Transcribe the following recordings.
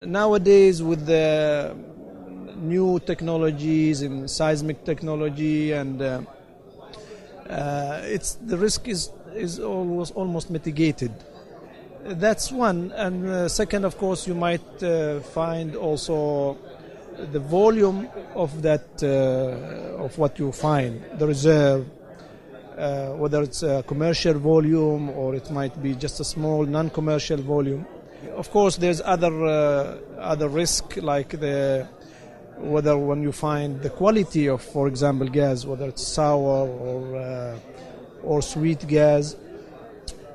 Nowadays, with the new technologies in seismic technology, and the risk is almost mitigated. That's one. And second, of course, you might find also the volume of that of what you find, the reserve, whether it's a commercial volume or it might be just a small non-commercial volume. Of course, there's other risk, like whether when you find the quality of, for example, gas, whether it's sour or sweet gas,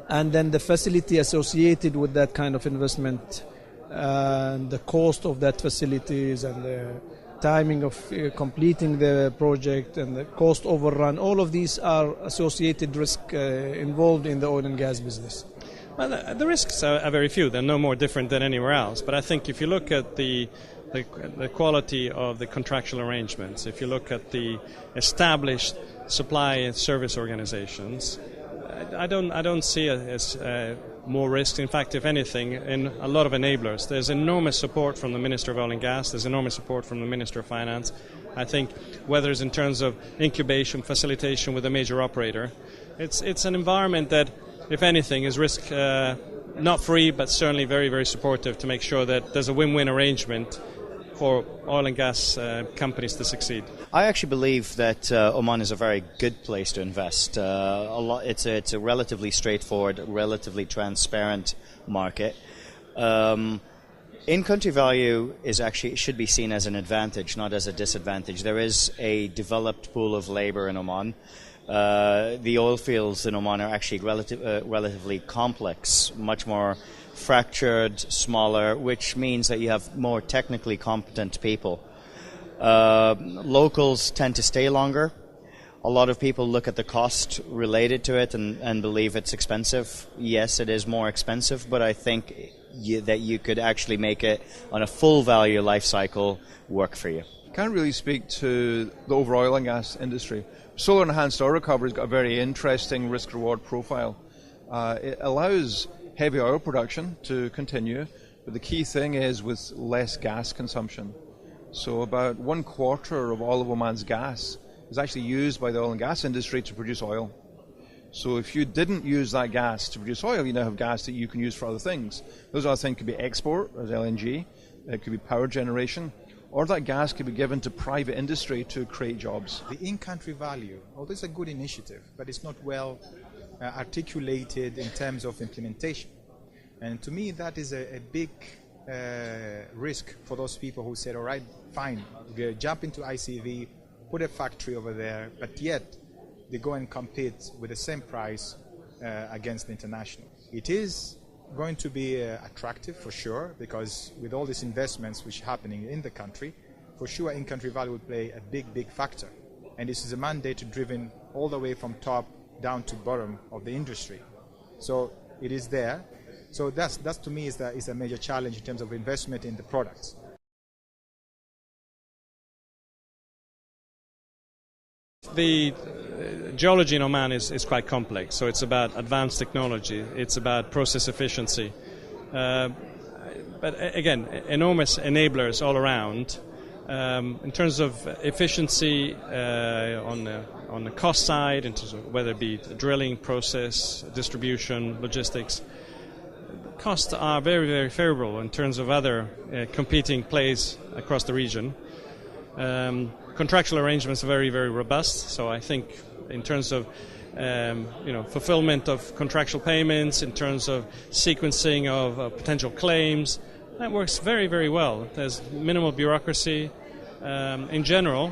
and then the facility associated with that kind of investment, and the cost of that facilities, and the timing of completing the project, and the cost overrun. All of these are associated risk involved in the oil and gas business. Well, the risks are very few. They're no more different than anywhere else. But I think if you look at the quality of the contractual arrangements, if you look at the established supply and service organizations, I don't see it as more risk. In fact, if anything, in a lot of enablers. There's enormous support from the Minister of Oil and Gas. There's enormous support from the Minister of Finance. I think whether it's in terms of incubation, facilitation with a major operator, it's an environment that, if anything, is risk not free, but certainly very, very supportive to make sure that there's a win-win arrangement for oil and gas companies to succeed. I actually believe that Oman is a very good place to invest. It's a relatively straightforward, relatively transparent market. In-country value should be seen as an advantage, not as a disadvantage. There is a developed pool of labor in Oman. The oil fields in Oman are actually relatively complex, much more fractured, smaller, which means that you have more technically competent people. Locals tend to stay longer. A lot of people look at the cost related to it and believe it's expensive. Yes, it is more expensive, but I think that you could actually make it on a full value life cycle work for you. Can't really speak to the overall oil and gas industry. Solar enhanced oil recovery has got a very interesting risk-reward profile. It allows heavy oil production to continue, but the key thing is with less gas consumption. So about 1/4 of all of Oman's gas is actually used by the oil and gas industry to produce oil. So if you didn't use that gas to produce oil, you now have gas that you can use for other things. Those other things could be export, as LNG, it could be power generation, or that gas could be given to private industry to create jobs. The in-country value, although it's a good initiative, but it's not well articulated in terms of implementation. And to me, that is a big risk for those people who said, all right, fine, jump into ICV, put a factory over there, but yet they go and compete with the same price against the international. It is going to be attractive for sure, because with all these investments which are happening in the country, for sure in-country value will play a big factor. And this is a mandate driven all the way from top down to bottom of the industry. So it is there. So that's to me is a major challenge in terms of investment in the products. The geology in Oman is quite complex, so it's about advanced technology, it's about process efficiency. But again, enormous enablers all around. In terms of efficiency on the cost side, in terms of whether it be drilling, process, distribution, logistics, costs are very, very favorable in terms of other competing plays across the region. Contractual arrangements are very, very robust. So I think in terms of fulfillment of contractual payments, in terms of sequencing of potential claims, that works very, very well. There's minimal bureaucracy. In general,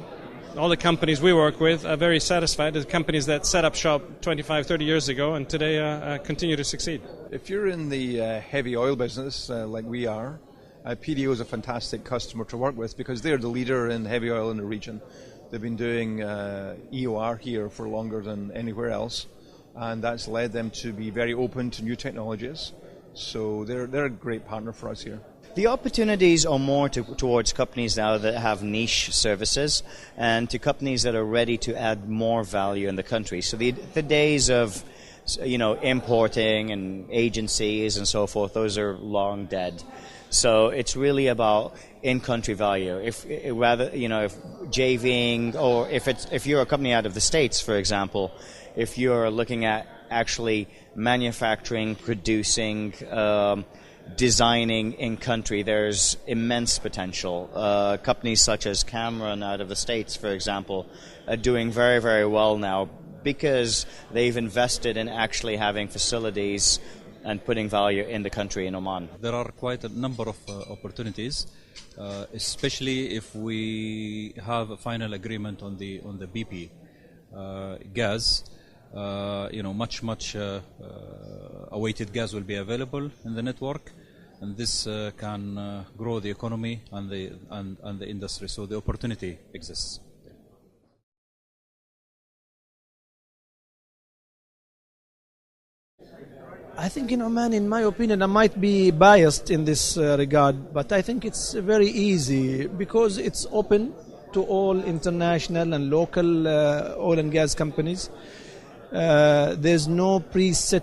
all the companies we work with are very satisfied. The companies that set up shop 25, 30 years ago and today continue to succeed. If you're in the heavy oil business like we are, PDO is a fantastic customer to work with because they're the leader in heavy oil in the region. They've been doing EOR here for longer than anywhere else, and that's led them to be very open to new technologies. So they're a great partner for us here. The opportunities are more towards companies now that have niche services and to companies that are ready to add more value in the country. So the days of importing and agencies and so forth, those are long dead. So it's really about in-country value. If JVing, or if you're a company out of the States, for example, if you're looking at actually manufacturing, producing, designing in country, there's immense potential. Companies such as Cameron out of the States, for example, are doing very, very well now because they've invested in actually having facilities and putting value in the country in Oman. There are quite a number of opportunities, especially if we have a final agreement on the BP gas. Much awaited gas will be available in the network, and this can grow the economy and the industry. So the opportunity exists. I think in Oman, in my opinion, I might be biased in this regard, but I think it's very easy because it's open to all international and local oil and gas companies. There's no preset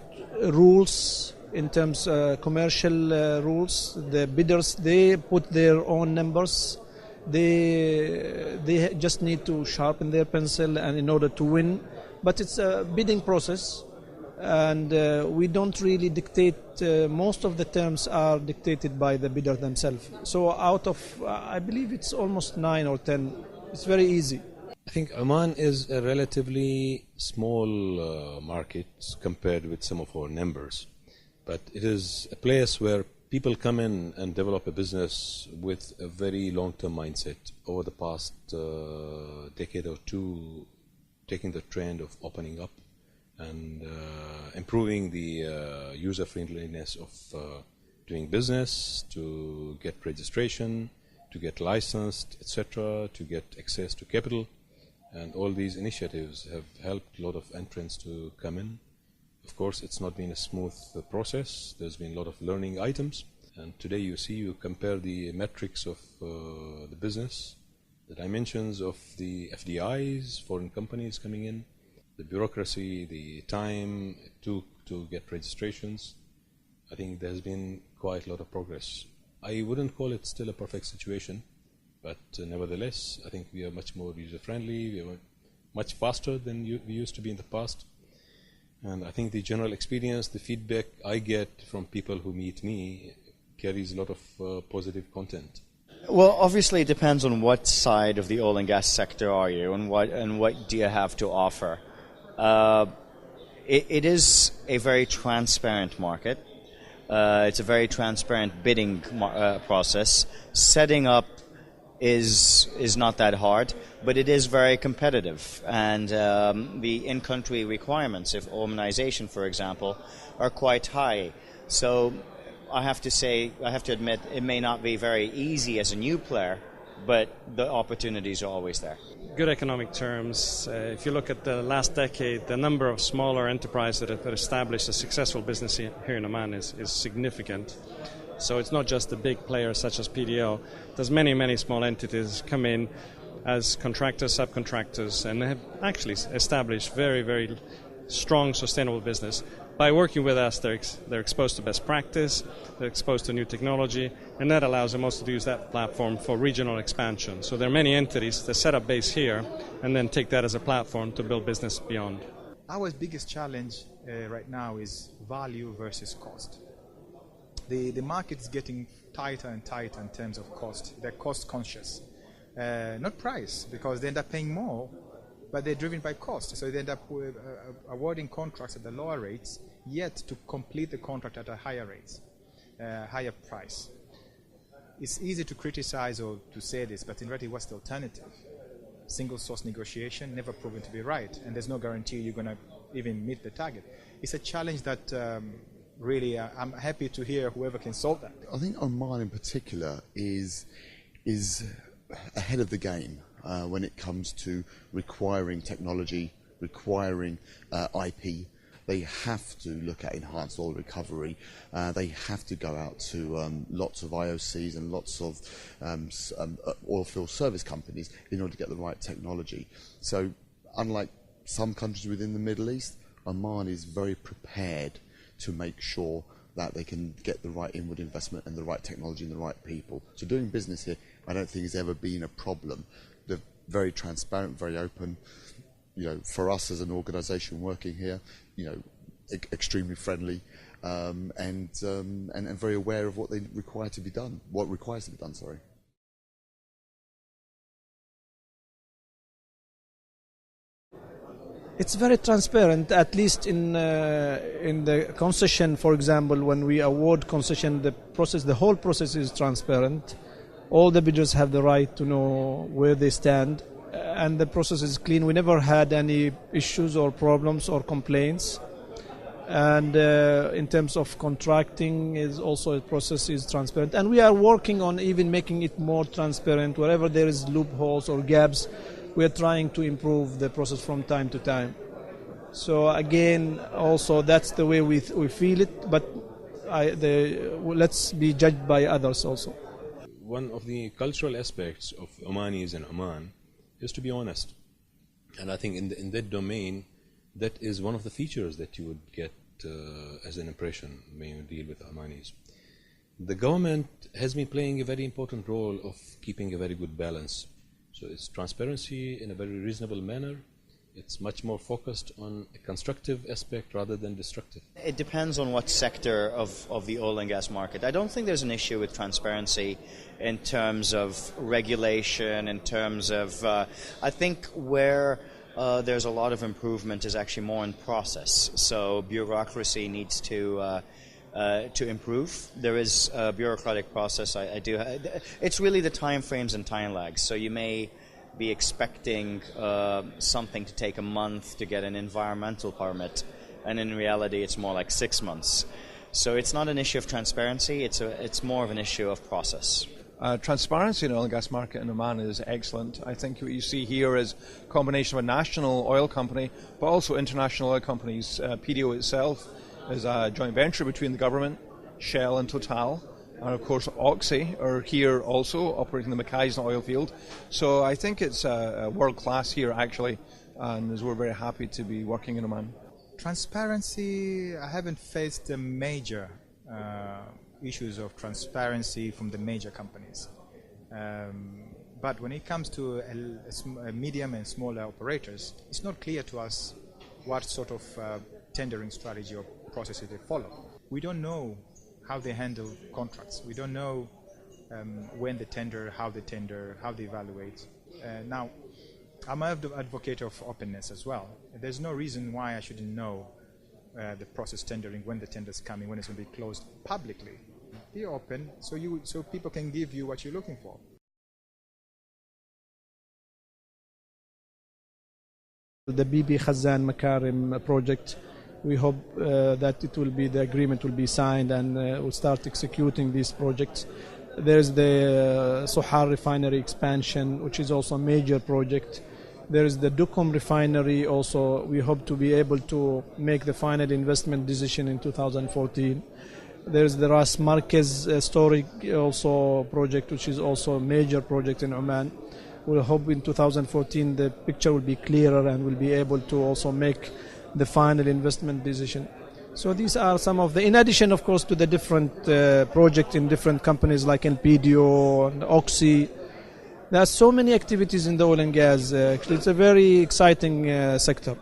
rules in terms of commercial rules. The bidders, they put their own numbers. They just need to sharpen their pencil and in order to win. But it's a bidding process, and we don't really dictate. Most of the terms are dictated by the bidder themselves. So out of, I believe it's almost 9 or 10. It's very easy. I think Oman is a relatively small market compared with some of our neighbors, but it is a place where people come in and develop a business with a very long-term mindset. Over the past decade or two, taking the trend of opening up and improving the user-friendliness of doing business, to get registration, to get licensed, etc., to get access to capital. And all these initiatives have helped a lot of entrants to come in. Of course, it's not been a smooth process. There's been a lot of learning items. And today you compare the metrics of the business, the dimensions of the FDIs, foreign companies coming in, the bureaucracy, the time it took to get registrations. I think there's been quite a lot of progress. I wouldn't call it still a perfect situation, but nevertheless, I think we are much more user-friendly, we are much faster than we used to be in the past. And I think the general experience, the feedback I get from people who meet me carries a lot of positive content. Well, obviously it depends on what side of the oil and gas sector are you and what do you have to offer. It is a very transparent market. It's a very transparent bidding process. Setting up is not that hard, but it is very competitive. And the in-country requirements of Omanization, for example, are quite high. So I have to admit, it may not be very easy as a new player, but the opportunities are always there. Good economic terms. If you look at the last decade, the number of smaller enterprises that have established a successful business here in Oman is significant. So it's not just the big players such as PDO. There's many, many small entities come in as contractors, subcontractors, and have actually established very, very strong, sustainable business. By working with us, they're exposed to best practice, they're exposed to new technology, and that allows them also to use that platform for regional expansion. So there are many entities that set up base here and then take that as a platform to build business beyond. Our biggest challenge right now is value versus cost. The market is getting tighter and tighter in terms of cost. They're cost conscious. Not price, because they end up paying more, but they're driven by cost. So they end up awarding contracts at the lower rates, yet to complete the contract at a higher rates, higher price. It's easy to criticize or to say this, but in reality, what's the alternative? Single source negotiation, never proven to be right, and there's no guarantee you're going to even meet the target. It's a challenge that really I'm happy to hear whoever can solve that. I think Oman in particular is ahead of the game when it comes to requiring technology, requiring IP. They have to look at enhanced oil recovery. They have to go out to lots of IOCs and lots of oil field service companies in order to get the right technology. So unlike some countries within the Middle East, Oman is very prepared to make sure that they can get the right inward investment and the right technology and the right people. So doing business here, I don't think has ever been a problem. They're very transparent, very open. For us as an organisation working here, extremely friendly, and very aware of what they require to be done. What requires to be done. Sorry. It's very transparent, at least in the concession, for example, when we award concession, the whole process is transparent. All the bidders have the right to know where they stand, and the process is clean. We never had any issues or problems or complaints. And in terms of contracting, the process is transparent. And we are working on even making it more transparent. Wherever there is loopholes or gaps, we are trying to improve the process from time to time. So again, also that's the way we feel it, but let's be judged by others also. One of the cultural aspects of Omanis in Oman is to be honest. And I think in that domain, that is one of the features that you would get as an impression when you deal with Omanis. The government has been playing a very important role of keeping a very good balance. So it's transparency in a very reasonable manner. It's much more focused on a constructive aspect rather than destructive. It depends on what sector of the oil and gas market. I don't think there's an issue with transparency in terms of regulation, in terms of, I think where there's a lot of improvement is actually more in process. So bureaucracy needs to improve. There is a bureaucratic process. It's really the time frames and time lags. So you may be expecting something to take a month to get an environmental permit, and in reality it's more like 6 months. So it's not an issue of transparency, it's more of an issue of process. Transparency in the oil and gas market in Oman is excellent. I think what you see here is a combination of a national oil company, but also international oil companies. PDO itself is a joint venture between the government, Shell and Total. And of course Oxy are here also operating the Mukhaizna oil field. So I think it's world class here actually, and we're very happy to be working in Oman. Transparency, I haven't faced the major issues of transparency from the major companies. But when it comes to a medium and smaller operators, it's not clear to us what sort of tendering strategy or processes they follow. We don't know how they handle contracts. We don't know when they tender, how they evaluate. Now, I'm an advocate of openness as well. There's no reason why I shouldn't know the process tendering, when the tender's coming, when it's going to be closed publicly. Be open so people can give you what you're looking for. The BP Khazan Makarim project, we hope that the agreement will be signed and we'll start executing these projects. There's the Sohar refinery expansion, which is also a major project. There is the Duqm refinery also. We hope to be able to make the final investment decision in 2014. There's the Ras Marquez storage also project, which is also a major project in Oman. We hope in 2014 the picture will be clearer and we'll be able to also make the final investment decision. So these are some of the, in addition of course to the different projects in different companies like PDO and Oxy. There are so many activities in the oil and gas. Actually, it's a very exciting sector.